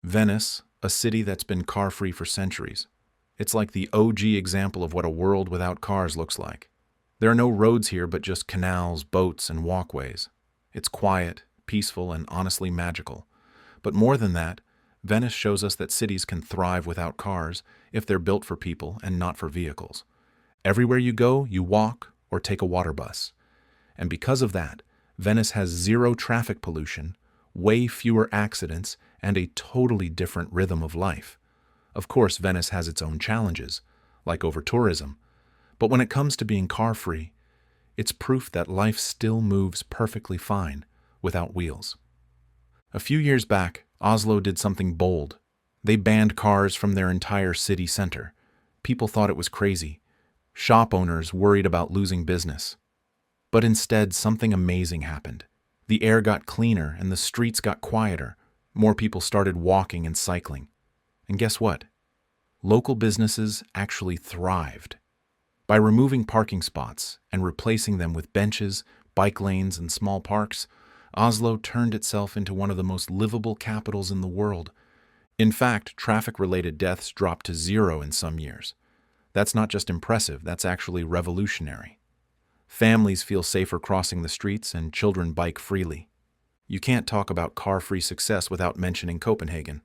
Venice, a city that's been car-free for centuries. It's like the OG example of what a world without cars looks like. There are no roads here but just canals, boats, and walkways. It's quiet, peaceful, and honestly magical. But more than that, Venice shows us that cities can thrive without cars if they're built for people and not for vehicles. Everywhere you go, you walk or take a water bus. And because of that, Venice has zero traffic pollution, way fewer accidents, and a totally different rhythm of life. Of course, Venice has its own challenges, like over-tourism, but when it comes to being car-free, it's proof that life still moves perfectly fine without wheels. A few years back, Oslo did something bold. They banned cars from their entire city center. People thought it was crazy. Shop owners worried about losing business. But instead, something amazing happened. The air got cleaner and the streets got quieter. More people started walking and cycling. And guess what? Local businesses actually thrived. By removing parking spots and replacing them with benches, bike lanes, and small parks, Oslo turned itself into one of the most livable capitals in the world. In fact, traffic-related deaths dropped to zero in some years. That's not just impressive, that's actually revolutionary. Families feel safer crossing the streets and children bike freely. You can't talk about car-free success without mentioning Copenhagen.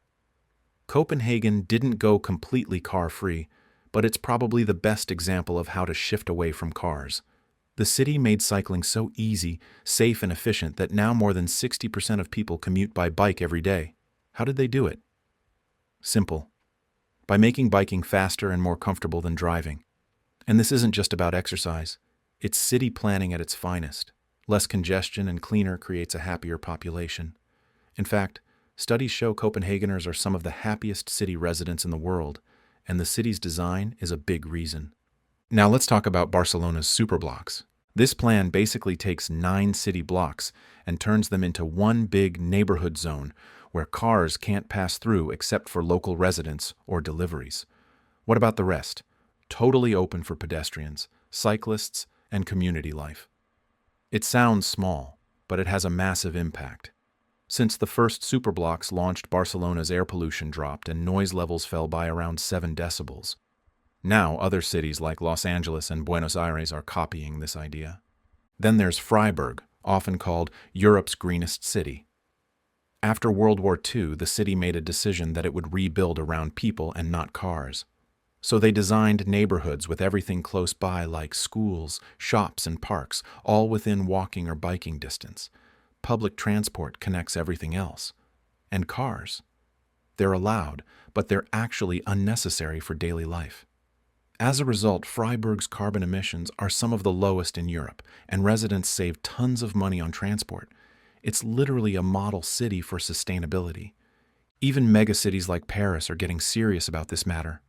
Copenhagen didn't go completely car-free, but it's probably the best example of how to shift away from cars. The city made cycling so easy, safe, and efficient that now more than 60% of people commute by bike every day. How did they do it? Simple. By making biking faster and more comfortable than driving. And this isn't just about exercise. It's city planning at its finest. Less congestion and cleaner creates a happier population. In fact, studies show Copenhageners are some of the happiest city residents in the world, and the city's design is a big reason. Now let's talk about Barcelona's superblocks. This plan basically takes 9 city blocks and turns them into one big neighborhood zone where cars can't pass through except for local residents or deliveries. What about the rest? Totally open for pedestrians, cyclists, and community life. It sounds small, but it has a massive impact. Since the first superblocks launched, Barcelona's air pollution dropped and noise levels fell by around 7 decibels. Now, other cities like Los Angeles and Buenos Aires are copying this idea. Then there's Freiburg, often called Europe's greenest city. After World War II, the city made a decision that it would rebuild around people and not cars. So they designed neighborhoods with everything close by like schools, shops, and parks, all within walking or biking distance. Public transport connects everything else. And cars. They're allowed, but they're actually unnecessary for daily life. As a result, Freiburg's carbon emissions are some of the lowest in Europe, and residents save tons of money on transport. It's literally a model city for sustainability. Even megacities like Paris are getting serious about this matter.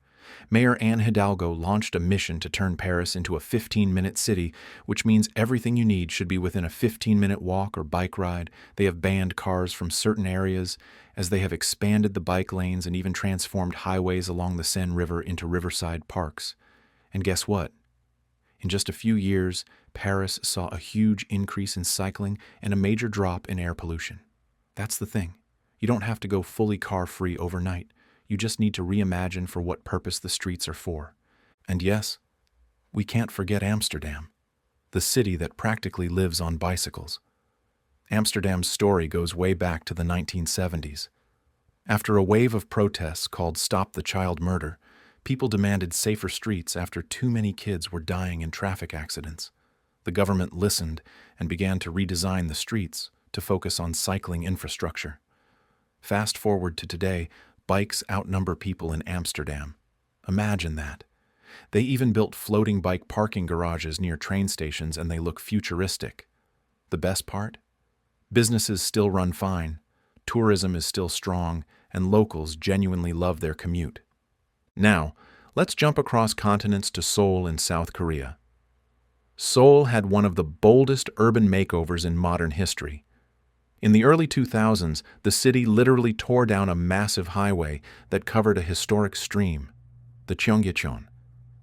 Mayor Anne Hidalgo launched a mission to turn Paris into a 15-minute city, which means everything you need should be within a 15-minute walk or bike ride. They have banned cars from certain areas, as they have expanded the bike lanes and even transformed highways along the Seine River into riverside parks. And guess what? In just a few years, Paris saw a huge increase in cycling and a major drop in air pollution. That's the thing. You don't have to go fully car-free overnight. You just need to reimagine for what purpose the streets are for. And yes, we can't forget Amsterdam, the city that practically lives on bicycles. Amsterdam's story goes way back to the 1970s. After a wave of protests called Stop the Child Murder, people demanded safer streets after too many kids were dying in traffic accidents. The government listened and began to redesign the streets to focus on cycling infrastructure. Fast forward to today, bikes outnumber people in Amsterdam. Imagine that. They even built floating bike parking garages near train stations, and they look futuristic. The best part? Businesses still run fine, tourism is still strong, and locals genuinely love their commute. Now, let's jump across continents to Seoul in South Korea. Seoul had one of the boldest urban makeovers in modern history. In the early 2000s, the city literally tore down a massive highway that covered a historic stream, the Cheonggyecheon,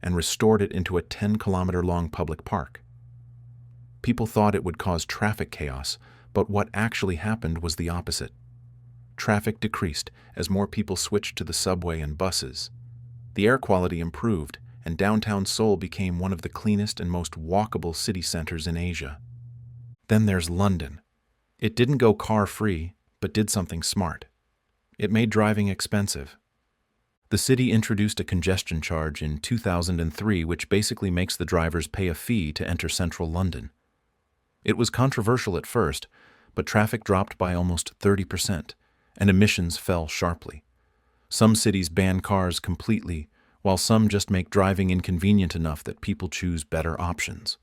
and restored it into a 10-kilometer-long public park. People thought it would cause traffic chaos, but what actually happened was the opposite. traffic decreased as more people switched to the subway and buses. The air quality improved, and downtown Seoul became one of the cleanest and most walkable city centers in Asia. Then there's London. It didn't go car-free, but did something smart. It made driving expensive. The city introduced a congestion charge in 2003, which basically makes the drivers pay a fee to enter central London. It was controversial at first, but traffic dropped by almost 30%, and emissions fell sharply. Some cities ban cars completely, while some just make driving inconvenient enough that people choose better options.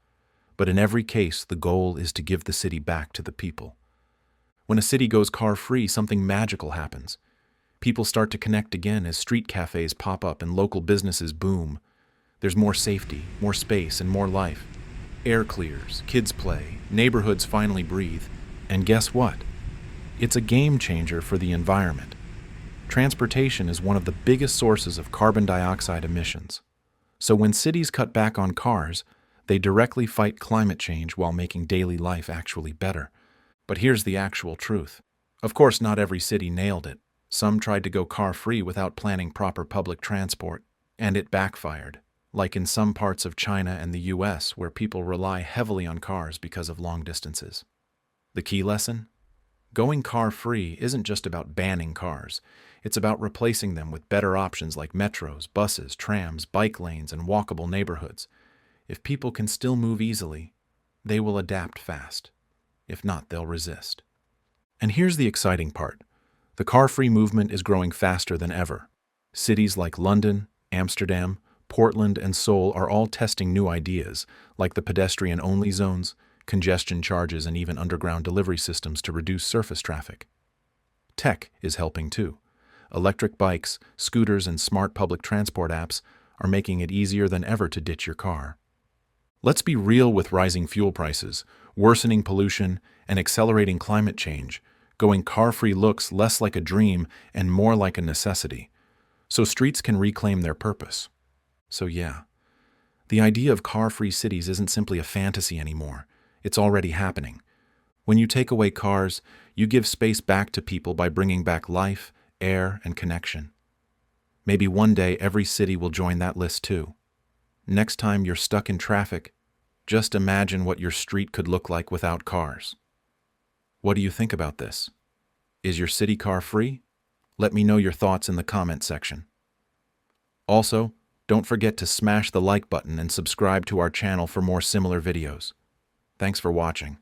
But in every case, the goal is to give the city back to the people. When a city goes car-free, something magical happens. People start to connect again as street cafes pop up and local businesses boom. There's more safety, more space, and more life. Air clears, kids play, neighborhoods finally breathe. And guess what? It's a game changer for the environment. Transportation is one of the biggest sources of carbon dioxide emissions. So when cities cut back on cars, they directly fight climate change while making daily life actually better. But here's the actual truth. Of course, not every city nailed it. Some tried to go car-free without planning proper public transport, and it backfired, like in some parts of China and the US, where people rely heavily on cars because of long distances. The key lesson? Going car-free isn't just about banning cars. It's about replacing them with better options like metros, buses, trams, bike lanes, and walkable neighborhoods. If people can still move easily, they will adapt fast. If not, they'll resist. And here's the exciting part. The car-free movement is growing faster than ever. Cities like London, Amsterdam, Portland, and Seoul are all testing new ideas, like the pedestrian-only zones, congestion charges, and even underground delivery systems to reduce surface traffic. Tech is helping too. Electric bikes, scooters, and smart public transport apps are making it easier than ever to ditch your car. Let's be real with rising fuel prices, worsening pollution, and accelerating climate change. Going car-free looks less like a dream and more like a necessity, so streets can reclaim their purpose. So yeah, the idea of car-free cities isn't simply a fantasy anymore. It's already happening. When you take away cars, you give space back to people by bringing back life, air, and connection. Maybe one day every city will join that list too. Next time you're stuck in traffic, just imagine what your street could look like without cars. What do you think about this? Is your city car-free? Let me know your thoughts in the comment section. Also, don't forget to smash the like button and subscribe to our channel for more similar videos. Thanks for watching.